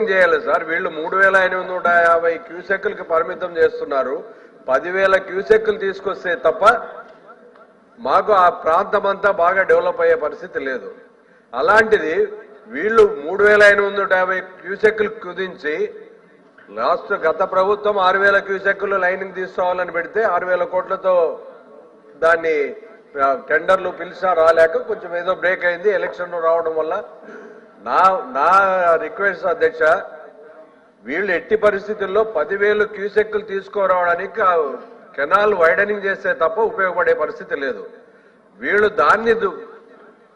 Widening చేయాలి sir. వీళ్ళు 3850 క్యూసెక్కులకి పరిమితం చేస్తున్నారు. 10,000 క్యూసెక్కులు తీసుకొస్తే తప్ప మాకు ఆ ప్రాంతం అంతా బాగా డెవలప్ అయ్యే పరిస్థితి లేదు. అలాంటిది వీళ్ళు 3850 క్యూసెక్కులు కుదించి గత ప్రభుత్వం 6,000 క్యూసెక్కులు లైనింగ్ తీసుకోవాలని పెడితే 6,000 కోట్లతో దాన్ని టెండర్లు పిలిచినా రాలేక కొంచెం ఏదో బ్రేక్ అయింది ఎలక్షన్ రావడం వల్ల. నా రిక్వెస్ట్ అధ్యక్ష, వీళ్ళు ఎట్టి పరిస్థితుల్లో 10,000 క్యూసెక్కులు తీసుకురావడానికి కెనాల్ వైడనింగ్ చేస్తే తప్ప ఉపయోగపడే పరిస్థితి లేదు. వీళ్ళు దాన్ని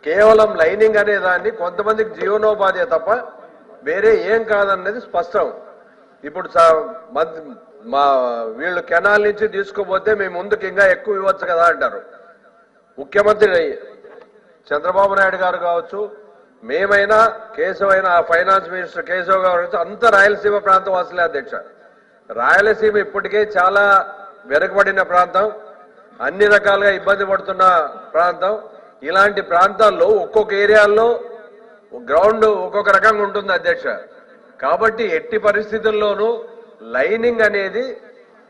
కేవలం లైనింగ్ అనే దాన్ని కొంతమందికి జీవనోపాధి తప్ప వేరే ఏం కాదన్నది స్పష్టం. ఇప్పుడు వీళ్ళు కెనాల్ నుంచి తీసుకుపోతే మేము ముందుకు ఇంకా ఎక్కువ ఇవ్వచ్చు కదా అంటారు. ముఖ్యమంత్రి చంద్రబాబు నాయుడు గారు కావచ్చు, మేమైనా కేశవైనా ఫైనాన్స్ మినిస్టర్ కేశవ్ గారు అంతా రాయలసీమ ప్రాంతం వాసులే అధ్యక్ష. రాయలసీమ ఇప్పటికే చాలా వెనుకబడిన ప్రాంతం, అన్ని రకాలుగా ఇబ్బంది పడుతున్న ప్రాంతం. ఇలాంటి ప్రాంతాల్లో ఒక్కొక్క ఏరియాల్లో గ్రౌండ్ ఒక్కొక్క రకంగా ఉంటుంది అధ్యక్ష. కాబట్టి ఎట్టి పరిస్థితుల్లోనూ లైనింగ్ అనేది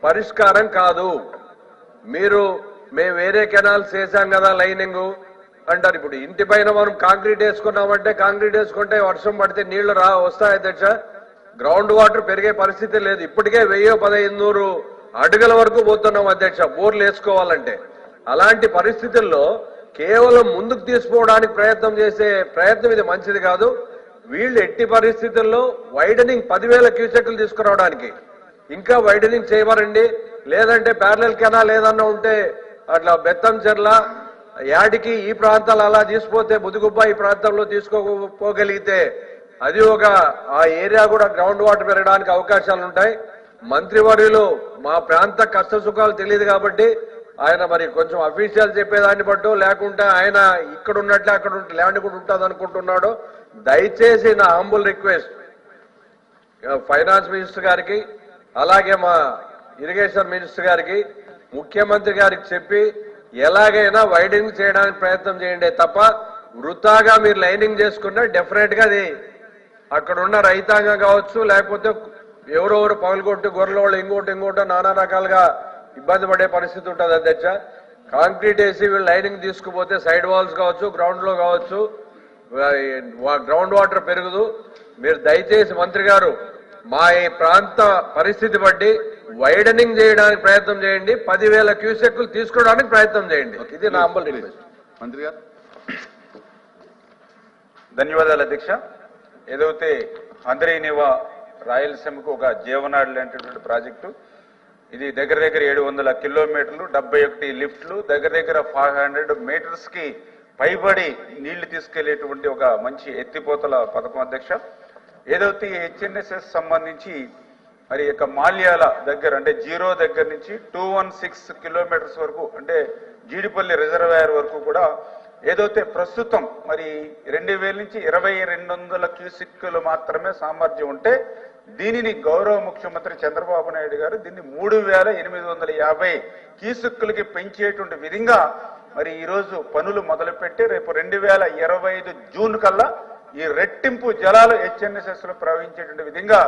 పరిష్కారం కాదు. మేము వేరే కెనాల్స్ వేసాం కదా లైనింగ్ అంటారు. ఇప్పుడు ఇంటి పైన మనం కాంక్రీట్ వేసుకున్నామంటే కాంక్రీట్ వేసుకుంటే వర్షం పడితే నీళ్లు వస్తాయి అధ్యక్ష. గ్రౌండ్ వాటర్ పెరిగే పరిస్థితి లేదు. ఇప్పటికే 1000-1500 అడుగుల వరకు పోతున్నాం అధ్యక్ష బోర్లు వేసుకోవాలంటే. అలాంటి పరిస్థితుల్లో కేవలం ముందుకు తీసుకోవడానికి ప్రయత్నం చేసే ప్రయత్నం ఇది మంచిది కాదు. వీళ్ళు ఎట్టి పరిస్థితుల్లో వైడనింగ్ 10,000 క్యూసెక్లు తీసుకురావడానికి ఇంకా వైడనింగ్ చేయమనండి. లేదంటే ప్యారలల్ కెనాల్ ఏదన్నా ఉంటే అట్లా బెత్తంచెర్ల యాడికి ఈ ప్రాంతాలు అలా తీసుకుపోతే ముదుగుబ్బ ఈ ప్రాంతంలో తీసుకోపోగలిగితే అది ఆ ఏరియా కూడా గ్రౌండ్ వాటర్ పెరగడానికి అవకాశాలు ఉంటాయి. మంత్రివర్యులు మా ప్రాంత కష్ట సుఖాలు తెలియదు కాబట్టి ఆయన మరి కొంచెం అఫీషియల్ చెప్పేదాన్ని బట్టు లేకుంటే ఆయన ఇక్కడ ఉన్నట్లే అక్కడ ల్యాండ్ కూడా ఉంటుంది అనుకుంటున్నాడు. దయచేసి నా హంబుల్ రిక్వెస్ట్ ఫైనాన్స్ మినిస్టర్ గారికి అలాగే మా ఇరిగేషన్ మినిస్టర్ గారికి ముఖ్యమంత్రి గారికి చెప్పి ఎలాగైనా వైడనింగ్ చేయడానికి ప్రయత్నం చేయండి తప్ప వృథాగా మీరు లైనింగ్ చేసుకున్నా డెఫినెట్ గా అది అక్కడ ఉన్న రైతాంగం కావచ్చు, లేకపోతే ఎవరెవరు పగలగొట్టి గొర్రెల ఇంకోటి నానా రకాలుగా ఇబ్బంది పడే పరిస్థితి ఉంటుంది అధ్యక్ష. కాంక్రీట్ వేసి వీళ్ళు లైనింగ్ తీసుకుపోతే సైడ్ వాల్స్ కావచ్చు, గ్రౌండ్ లో కావచ్చు, గ్రౌండ్ వాటర్ పెరుగుదు. మీరు దయచేసి మంత్రి గారు మా ఈ ప్రాంత పరిస్థితి బట్టి వైడనింగ్ చేయడానికి ప్రయత్నం చేయండి, 10,000 క్యూసెక్లు తీసుకోవడానికి ప్రయత్నం చేయండి. ఇది నా హంబల్ రిక్వెస్ట్. మంత్రి గారు. ధన్యవాదాలు అధ్యక్ష. ఏదైతే అంద్రీనివా రాయలసీమకు ఒక జీవనాడి లాంటి ప్రాజెక్టు, ఇది దగ్గర 700 కిలోమీటర్లు, 71 లిఫ్ట్లు, దగ్గర 500 మీటర్స్ కి పైబడి నీళ్లు తీసుకెళ్లేటువంటి ఒక మంచి ఎత్తిపోతల పథకం అధ్యక్ష. ఏదైతే హెచ్ఎన్ఎస్ఎస్ సంబంధించి మరి యొక్క మాల్యాల దగ్గర అంటే జీరో దగ్గర నుంచి 216 కిలోమీటర్స్ వరకు అంటే జీడిపల్లి రిజర్వాయర్ వరకు కూడా ఏదైతే ప్రస్తుతం మరి 2000 నుంచి 2200 క్యూసెక్కులు మాత్రమే సామర్థ్యం ఉంటే దీనిని గౌరవ ముఖ్యమంత్రి చంద్రబాబు నాయుడు గారు దీన్ని 3850 క్యూసెక్కులకి పెంచేటువంటి విధంగా మరి ఈరోజు పనులు మొదలుపెట్టి రేపు 2025 జూన్ కల్లా ఈ రెట్టింపు జలాలు హెచ్ఎన్ఎస్ఎస్ లో ప్రవహించేటువంటి విధంగా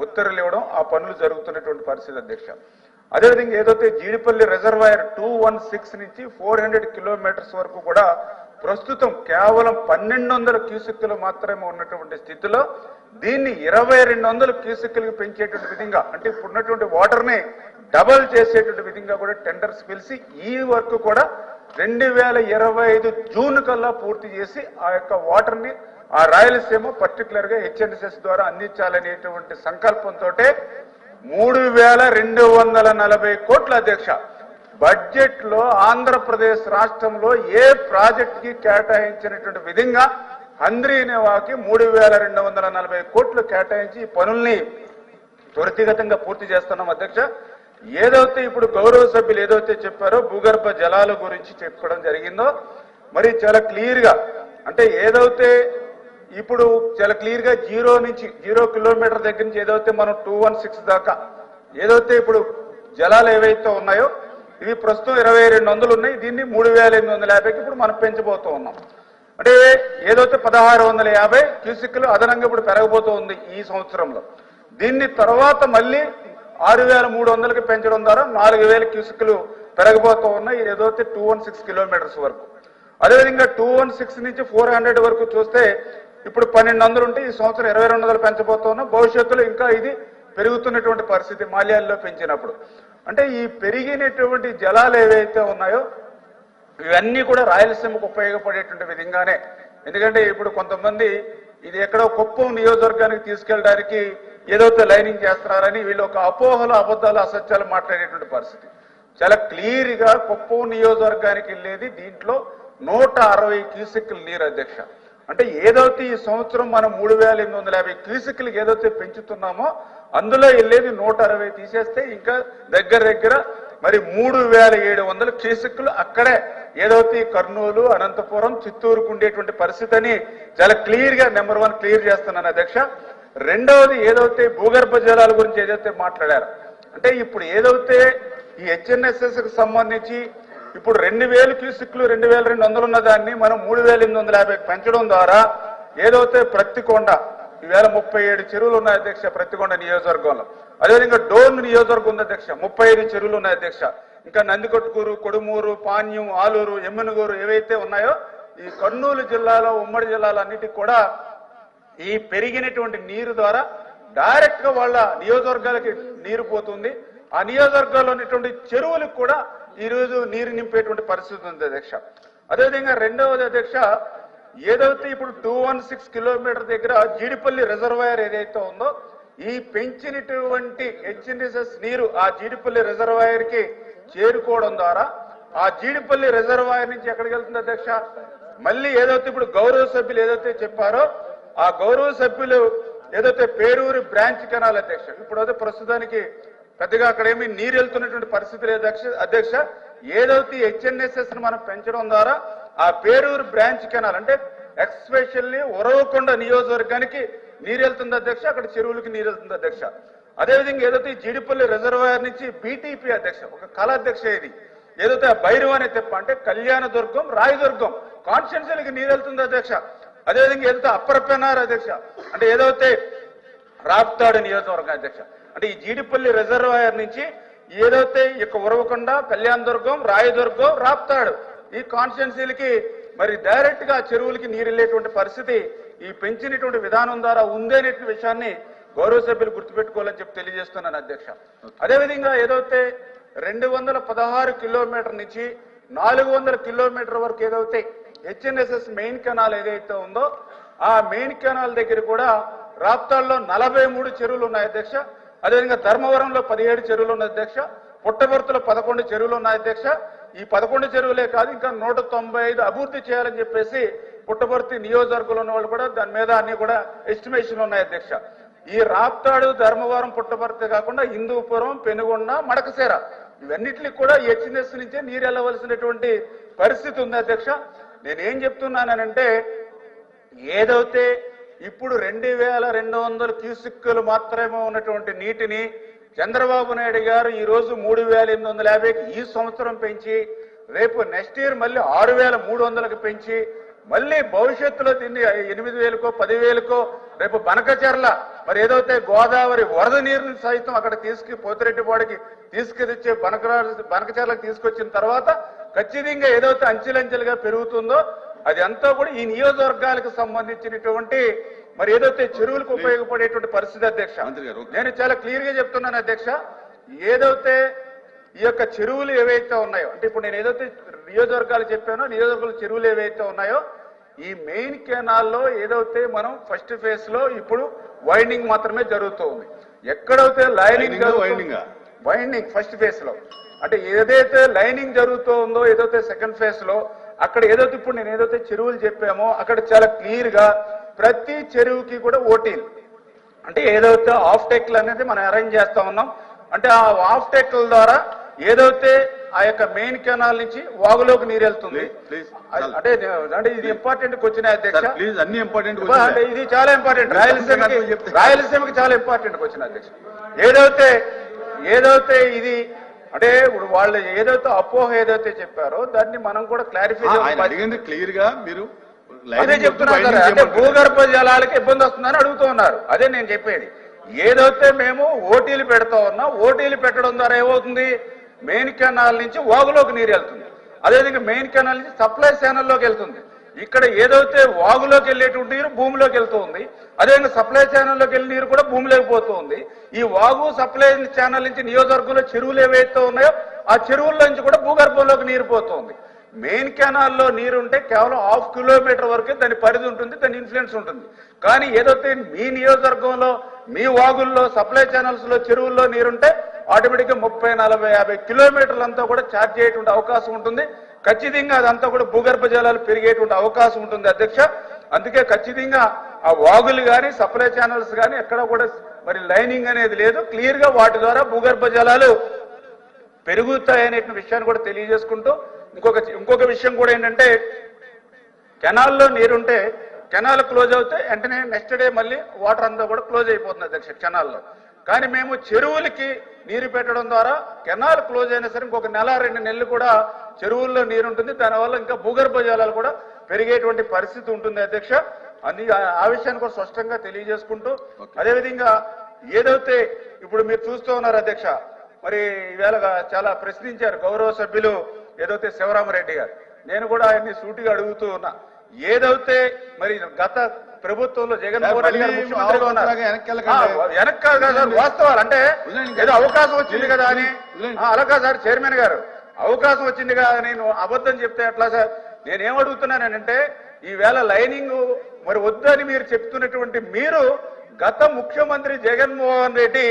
ఉత్తర్వులు ఇవ్వడం, ఆ పనులు జరుగుతున్నటువంటి పరిస్థితి అధ్యక్ష. అదేవిధంగా ఏదైతే జీడిపల్లి రిజర్వాయర్ 216 నుంచి 400 కిలోమీటర్స్ వరకు కూడా ప్రస్తుతం కేవలం 1200 క్యూసెక్కులు మాత్రమే ఉన్నటువంటి స్థితిలో దీన్ని 2200 క్యూసెక్కులకు పెంచేటువంటి విధంగా అంటే ఇప్పుడున్నటువంటి వాటర్ ని డబల్ చేసేటువంటి విధంగా కూడా టెండర్స్ పిలిచి ఈ వర్క్ కూడా 2025 జూన్ కల్లా పూర్తి చేసి ఆ యొక్క వాటర్ ని ఆ రాయలసీమ పర్టికులర్ గా హెచ్ఎన్ఎస్ఎస్ ద్వారా అందించాలనేటువంటి సంకల్పంతో 3240 కోట్ల అధ్యక్ష బడ్జెట్ లో ఆంధ్రప్రదేశ్ రాష్ట్రంలో ఏ ప్రాజెక్ట్ కి కేటాయించినటువంటి విధంగా అంద్రీనివాకి 3240 కోట్లు కేటాయించి ఈ పనుల్ని త్వరితగతంగా పూర్తి చేస్తున్నాం అధ్యక్ష. ఏదైతే ఇప్పుడు గౌరవ సభ్యులు ఏదైతే చెప్పారో భూగర్భ జలాల గురించి చెప్పడం జరిగిందో మరి చాలా క్లియర్ గా అంటే ఏదైతే ఇప్పుడు చాలా క్లియర్ గా 0 కిలోమీటర్ దగ్గర నుంచి ఏదైతే మనం 216 దాకా ఏదైతే ఇప్పుడు జలాలు ఏవైతే ఉన్నాయో ఇవి ప్రస్తుతం 2200 ఉన్నాయి. దీన్ని 3850కి ఇప్పుడు మనం పెంచబోతూ ఉన్నాం. అంటే ఏదైతే 1650 క్యూసిక్లు అదనంగా ఇప్పుడు పెరగబోతోంది ఈ సంవత్సరంలో. దీన్ని తర్వాత మళ్ళీ 6300కి పెంచడం ద్వారా 4000 క్యూసిక్లు పెరగబోతూ ఉన్నాయి. ఏదైతే 216 కిలోమీటర్స్ వరకు. అదేవిధంగా 216 నుంచి 400 వరకు చూస్తే ఇప్పుడు 1200 ఉంటే ఈ సంవత్సరం 2200 పెంచబోతున్నాం. భవిష్యత్తులో ఇంకా ఇది పెరుగుతున్నటువంటి పరిస్థితి మాల్యాల్లో పెంచినప్పుడు. అంటే ఈ పెరిగినటువంటి జలాలు ఏవైతే ఉన్నాయో ఇవన్నీ కూడా రాయలసీమకు ఉపయోగపడేటువంటి విధంగానే. ఎందుకంటే ఇప్పుడు కొంతమంది ఇది ఎక్కడో కుప్పం నియోజకవర్గానికి తీసుకెళ్ళడానికి ఏదైతే లైనింగ్ చేస్తున్నారని వీళ్ళు ఒక అపోహలు అబద్ధాలు అసత్యాలు మాట్లాడేటువంటి పరిస్థితి. చాలా క్లియర్గా కుప్పం నియోజకవర్గానికి వెళ్ళేది దీంట్లో 160 క్యూసెక్కుల నీరు అధ్యక్ష. అంటే ఏదైతే ఈ సంవత్సరం మనం 3850 క్యూసెక్కులకి ఏదైతే పెంచుతున్నామో అందులో వెళ్ళేది 160 తీసేస్తే ఇంకా దగ్గర మరి 3700 క్యూసెక్కులు అక్కడే ఏదైతే కర్నూలు, అనంతపురం, చిత్తూరుకు ఉండేటువంటి పరిస్థితి అని చాలా క్లియర్గా నెంబర్ 1 క్లియర్ చేస్తున్నాను అధ్యక్ష. రెండవది ఏదైతే భూగర్భ జలాల గురించి ఏదైతే మాట్లాడారు అంటే ఇప్పుడు ఏదైతే ఈ HNSS కు సంబంధించి ఇప్పుడు 2000 క్యూసెక్లు 2200 ఉన్న దాన్ని మనం 3850 పెంచడం ద్వారా ఏదైతే ప్రత్తికొండ ఈవేళ 37 చెరువులు ఉన్నాయి అధ్యక్ష ప్రత్తికొండ నియోజకవర్గంలో. అదేవిధంగా డోన్ నియోజకవర్గం ఉంది అధ్యక్ష, 35 చెరువులు ఉన్నాయి అధ్యక్ష. ఇంకా నందికొట్కూరు, కొడుమూరు, పాణ్యం, ఆలూరు, ఎమ్మెనుగూరు ఏవైతే ఉన్నాయో ఈ కర్నూలు జిల్లాలో ఉమ్మడి జిల్లాలో అన్నిటికీ కూడా ఈ పెరిగినటువంటి నీరు ద్వారా డైరెక్ట్ గా వాళ్ళ నియోజకవర్గాలకి నీరు పోతుంది. ఆ నియోజకవర్గాల్లో ఉన్నటువంటి చెరువులకు కూడా ఈ రోజు నీరు నింపేటువంటి పరిస్థితి ఉంది అధ్యక్ష. అదేవిధంగా రెండవది అధ్యక్ష ఏదైతే ఇప్పుడు 216 కిలోమీటర్ దగ్గర జీడిపల్లి రిజర్వాయర్ ఏదైతే ఉందో ఈ పెంచినటువంటి HNSS నీరు ఆ జీడిపల్లి రిజర్వాయర్ కి చేరుకోవడం ద్వారా ఆ జీడిపల్లి రిజర్వాయర్ నుంచి ఎక్కడికి వెళ్తుంది అధ్యక్ష మళ్ళీ ఏదైతే ఇప్పుడు గౌరవ సభ్యులు ఏదైతే చెప్పారో ఆ గౌరవ సభ్యులు ఏదైతే పేరూరు బ్రాంచ్ కెనాల్ అధ్యక్ష ఇప్పుడు అయితే ప్రస్తుతానికి పెద్దగా అక్కడ ఏమీ నీరు వెళ్తున్నటువంటి పరిస్థితి లేదు అధ్యక్ష. ఏదైతే HNSS ను మనం పెంచడం ద్వారా ఆ పేరూరు బ్రాంచ్ కెనాల్ అంటే ఎక్స్పెషల్లీ ఉరవకొండ నియోజకవర్గానికి నీరు వెళ్తుంది అధ్యక్ష, అక్కడ చెరువులకి నీరు వెళ్తుంది అధ్యక్ష. అదేవిధంగా ఏదైతే జీడిపల్లి రిజర్వాయర్ నుంచి BTP అధ్యక్ష ఒక కళ అధ్యక్ష ఇది ఏదైతే బైరు అనే తెప్ప అంటే కళ్యాణదుర్గం, రాయదుర్గం కాన్స్టిట్యున్సీలకి నీరు వెళ్తుంది అధ్యక్ష. అదేవిధంగా ఏదైతే అప్పర్ పెనార్ అధ్యక్ష అంటే ఏదైతే రాప్తాడు నియోజకవర్గం అధ్యక్ష అంటే ఈ జీడిపల్లి రిజర్వాయర్ నుంచి ఏదైతే ఇక ఉరవకొండ, కళ్యాణదుర్గం, రాయదుర్గం, రాప్తాడు ఈ కాన్స్టిట్యున్సీలకి మరి డైరెక్ట్ గా చెరువులకి నీరు వెళ్ళేటువంటి పరిస్థితి ఈ పెంచినటువంటి విధానం ద్వారా ఉంది అనే విషయాన్ని గౌరవ సభ్యులు గుర్తుపెట్టుకోవాలని చెప్పి తెలియజేస్తున్నాను అధ్యక్ష. అదేవిధంగా ఏదైతే 216 కిలోమీటర్ నుంచి 400 కిలోమీటర్ వరకు ఏదైతే HNSS మెయిన్ కెనాల్ ఏదైతే ఉందో ఆ మెయిన్ కెనాల్ దగ్గర కూడా రాప్తాడులో 43 చెరువులు ఉన్నాయి అధ్యక్ష. అదేవిధంగా ధర్మవరంలో 17 చెరువులు ఉన్నాయి అధ్యక్ష. పుట్టపర్తిలో 11 చెరువులు ఉన్నాయి అధ్యక్ష. ఈ 11 చెరువులే కాదు ఇంకా 195 అభివృద్ధి చేయాలని చెప్పేసి పుట్టపర్తి నియోజకవర్గంలో ఉన్న వాళ్ళు కూడా దాని మీద అన్ని కూడా ఎస్టిమేషన్లు ఉన్నాయి అధ్యక్ష. ఈ రాప్తాడు, ధర్మవరం, పుట్టపర్తి కాకుండా హిందూపురం, పెనుగొండ, మడకసేర ఇవన్నిటికి కూడా HNSS నుంచే నీరు వెళ్ళవలసినటువంటి పరిస్థితి ఉంది అధ్యక్ష. నేనేం చెప్తున్నానంటే ఏదైతే ఇప్పుడు 2200 క్యూసెక్కులు మాత్రమే ఉన్నటువంటి నీటిని చంద్రబాబు నాయుడు గారు ఈ రోజు 3850కి ఈ సంవత్సరం పెంచి రేపు నెక్స్ట్ ఇయర్ మళ్ళీ 6300కి పెంచి మళ్ళీ భవిష్యత్తులో దీన్ని 8000కో 10,000కో రేపు బనకచెర్ల మరి ఏదైతే గోదావరి వరద నీరుని సైతం అక్కడ పోతిరెడ్డిపాడికి తీసుకువచ్చే బనకచెర్లకు తీసుకొచ్చిన తర్వాత ఖచ్చితంగా ఏదైతే అంచెలంచెలుగా పెరుగుతుందో అది అంతా కూడా ఈ నియోజకవర్గాలకు సంబంధించినటువంటి మరి ఏదైతే చెరువులకు ఉపయోగపడేటువంటి పరిస్థితి అధ్యక్ష. నేను చాలా క్లియర్ గా చెప్తున్నాను అధ్యక్ష ఏదైతే ఈ యొక్క చెరువులు ఏవైతే ఉన్నాయో అంటే ఇప్పుడు నేను ఏదైతే నియోజకవర్గాలు చెప్పానో నియోజకవర్గాల చెరువులు ఏవైతే ఉన్నాయో ఈ మెయిన్ కెనాల్లో ఏదైతే మనం ఫస్ట్ ఫేజ్ లో ఇప్పుడు వైండింగ్ మాత్రమే జరుగుతూ ఉంది. ఎక్కడైతే వైండింగ్ ఫస్ట్ ఫేజ్ లో అంటే ఏదైతే లైనింగ్ జరుగుతూ ఉందో ఏదైతే సెకండ్ ఫేజ్ లో అక్కడ ఏదైతే ఇప్పుడు నేను ఏదైతే చెరువులు చెప్పామో అక్కడ చాలా క్లియర్ గా ప్రతి చెరువుకి కూడా ఓటీలు అంటే ఏదైతే ఆఫ్ టెక్లు అనేది మనం అరేంజ్ చేస్తా ఉన్నాం. అంటే ఆ ఆఫ్ టెక్ల ద్వారా ఏదైతే ఆ యొక్క మెయిన్ కెనాల్ నుంచి వాగులోకి నీరు వెళ్తుంది. అంటే ఇది ఇంపార్టెంట్ క్వశ్చన్ అధ్యక్ష. అంటే ఇది చాలా ఇంపార్టెంట్ రాయలసీమకి చాలా ఇంపార్టెంట్ క్వశ్చన్ అధ్యక్ష. ఏదైతే ఇది అంటే ఇప్పుడు వాళ్ళు ఏదైతే అపోహ ఏదైతే చెప్పారో దాన్ని మనం కూడా క్లారిఫై అడిగింది క్లియర్ గా మీరు అదే చెప్తున్నారు సార్. అంటే భూగర్భ జలాలకి ఇబ్బంది వస్తుందని అడుగుతూ ఉన్నారు. అదే నేను చెప్పేది. ఏదైతే మేము ఓటీలు పెడతా ఉన్నా, ఓటీలు పెట్టడం ద్వారా ఏమవుతుంది, మెయిన్ కెనాల్ నుంచి వాగులోకి నీరు వెళ్తుంది. అదేవిధంగా మెయిన్ కెనాల్ నుంచి సప్లై ఛానల్లోకి వెళ్తుంది. ఇక్కడ ఏదైతే వాగులోకి వెళ్ళేటువంటి నీరు భూమిలోకి వెళ్తూ ఉంది, అదేవిధంగా సప్లై ఛానల్లోకి వెళ్ళిన నీరు కూడా భూమిలోకి పోతూ ఉంది. ఈ వాగు సప్లై ఛానల్ నుంచి నియోజకవర్గంలో చెరువులు ఏవైతే ఉన్నాయో ఆ చెరువుల నుంచి కూడా భూగర్భంలోకి నీరు పోతుంది. మెయిన్ కెనాల్లో నీరు ఉంటే కేవలం 1/2 కిలోమీటర్ వరకే దాని పరిధి ఉంటుంది, దాని ఇన్ఫ్లుయెన్స్ ఉంటుంది. కానీ ఏదైతే మీ నియోజకవర్గంలో మీ వాగుల్లో సప్లై ఛానల్స్ లో చెరువుల్లో నీరుంటే ఆటోమేటిక్ గా 30, 40, 50 కిలోమీటర్లంతా కూడా ఛార్జ్ అయ్యేటువంటి అవకాశం ఉంటుంది. ఖచ్చితంగా అదంతా కూడా భూగర్భ జలాలు పెరిగేటువంటి అవకాశం ఉంటుంది అధ్యక్ష. అందుకే ఖచ్చితంగా ఆ వాగులు కానీ సప్లై ఛానల్స్ కానీ ఎక్కడ కూడా మరి లైనింగ్ అనేది లేదు. క్లియర్ గా వాటి ద్వారా భూగర్భ జలాలు పెరుగుతాయనే విషయాన్ని కూడా తెలియజేసుకుంటూ ఇంకొక విషయం కూడా ఏంటంటే, కెనాల్లో నీరుంటే కెనాల్ క్లోజ్ అవుతే వెంటనే నెక్స్ట్ డే మళ్ళీ వాటర్ అంతా కూడా క్లోజ్ అయిపోతుంది అధ్యక్ష కెనాల్లో. కానీ మేము చెరువులకి నీరు పెట్టడం ద్వారా కెనాల్ క్లోజ్ అయినా సరే ఇంకొక 1-2 నెలలు కూడా చెరువుల్లో నీరు ఉంటుంది. దానివల్ల ఇంకా భూగర్భ జలాలు కూడా పెరిగేటువంటి పరిస్థితి ఉంటుంది అధ్యక్ష. ఆ విషయాన్ని కూడా స్పష్టంగా తెలియజేసుకుంటూ, అదేవిధంగా ఏదైతే ఇప్పుడు మీరు చూస్తూ ఉన్నారు అధ్యక్ష, మరి ఈవేళ చాలా ప్రశ్నించారు గౌరవ సభ్యులు ఏదైతే శివరామరెడ్డి గారు. నేను కూడా ఆయన్ని సూటిగా అడుగుతూ ఉన్నా, ఏదైతే మరి గత ప్రభుత్వంలో జగన్మోహన్ రెడ్డి గారు ముఖ్యమంత్రిగా ఉన్నారు, వెనక్కి కాదు వాస్తవాలు, అంటే ఏదో అవకాశం వచ్చింది కదా అని, అలా కాదు సార్ చైర్మన్ గారు, అవకాశం వచ్చింది కదా నేను అబద్ధం చెప్తే ఎట్లా సార్? నేనేమడుగుతున్నానంటే, ఈవేళ లైనింగ్ మరి వద్దని మీరు చెప్తున్నటువంటి మీరు గత ముఖ్యమంత్రి జగన్మోహన్ రెడ్డి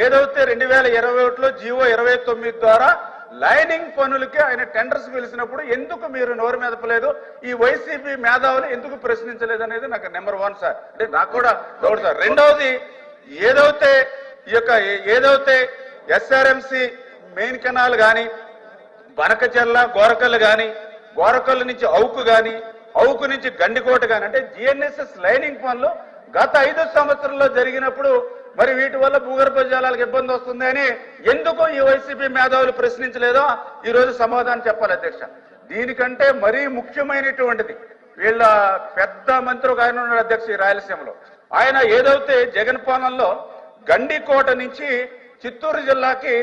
ఏదైతే 2021లో జీవో 29 ద్వారా లైనింగ్ పనులకి ఆయన టెండర్స్ పిలిచినప్పుడు ఎందుకు మీరు నోరు మెదపలేదు, ఈ వైసీపీ మేధావులు ఎందుకు ప్రశ్నించలేదు అనేది నాకు నెంబర్ 1 సార్. అంటే నాకు కూడా డౌట్ సార్. రెండవది, ఏదైతే ఎస్ఆర్ఎంసి మెయిన్ కెనాల్ కానీ, బనకచెర్ల గోరకల్లు కానీ, గోరకల్లు నుంచి అవుకు కానీ, అవుకు నుంచి గండికోట కానీ, అంటే జిఎన్ఎస్ఎస్ లైనింగ్ పనులు గత 5 సంవత్సరాల్లో జరిగినప్పుడు మరి వీటి వల్ల భూగర్భ జలాలకు ఇబ్బంది వస్తుంది అని ఎందుకు ఈ వైసీపీ మేధావులు ప్రశ్నించలేదో ఈ రోజు సమాధానం చెప్పాలి అధ్యక్ష. దీనికంటే మరీ ముఖ్యమైనటువంటిది, వీళ్ళ పెద్ద మంత్రి ఒక ఆయన ఉన్నాడు అధ్యక్ష ఈ రాయలసీమలో. ఆయన ఏదైతే జగన్ పాలనలో గండికోట నుంచి చిత్తూరు జిల్లాకి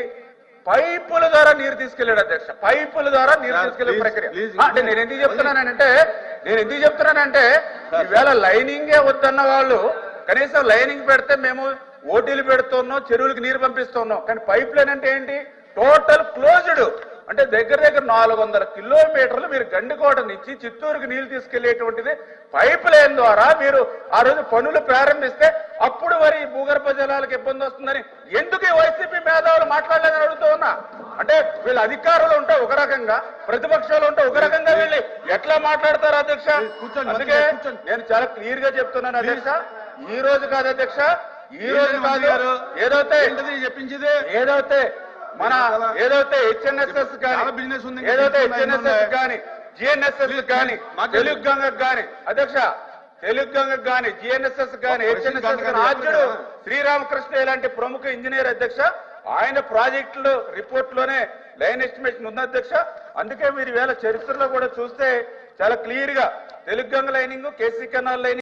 పైపుల ద్వారా నీరు తీసుకెళ్లాడు అధ్యక్ష. పైపుల ద్వారా నీరు తీసుకెళ్లే ప్రక్రియ. అంటే నేను ఎందుకు చెప్తున్నానంటే ఈవేళ లైనింగే వద్దన్న వాళ్ళు కనీసం లైనింగ్ పెడితే మేము ఓటీలు పెడుతున్నాం, చెరువులకు నీరు పంపిస్తున్నాం. కానీ పైప్ లైన్ అంటే ఏంటి? Total closed. అంటే దగ్గర 400 కిలోమీటర్లు మీరు గండికోట నుంచి చిత్తూరుకి నీళ్లు తీసుకెళ్లేటువంటిది పైప్ లైన్ ద్వారా మీరు ఆ రోజు పనులు ప్రారంభిస్తే అప్పుడు మరి భూగర్భ జలాలకు ఇబ్బంది వస్తుందని ఎందుకు ఈ వైసీపీ మేధావులు మాట్లాడలేదని అడుగుతూ ఉన్నా. అంటే వీళ్ళ అధికారులు ఉంటే ఒక రకంగా, ప్రతిపక్షాలు ఉంటే ఒక రకంగా వీళ్ళు ఎట్లా మాట్లాడతారు అధ్యక్ష? అందుకే నేను చాలా క్లియర్ గా చెప్తున్నాను అధ్యక్ష, ఈ రోజు కాదు అధ్యక్ష, ఈ రోజు కాదు, ఏదైతే హెచ్ఎన్ఎస్ఎస్ కానీ జిఎన్ఎస్ఎస్ కానీ తెలుగు గంగకు కానీ అధ్యక్ష, తెలుగు గంగకు కానీ జిఎన్ఎస్ఎస్ కానీ హెచ్ఎన్ఎస్ఎస్ కానీ ఆద్యుడు శ్రీరామకృష్ణ ఇలాంటి ప్రముఖ ఇంజనీర్ అధ్యక్ష, ఆయన ప్రాజెక్టులు రిపోర్ట్ లోనే లైన్ ఎస్టిమేషన్ ఉంది అధ్యక్ష. అందుకే మీరు ఈవేళ చరిత్రలో కూడా చూస్తే చాలా క్లియర్ గా Telugu Ganga lining, KC canal lining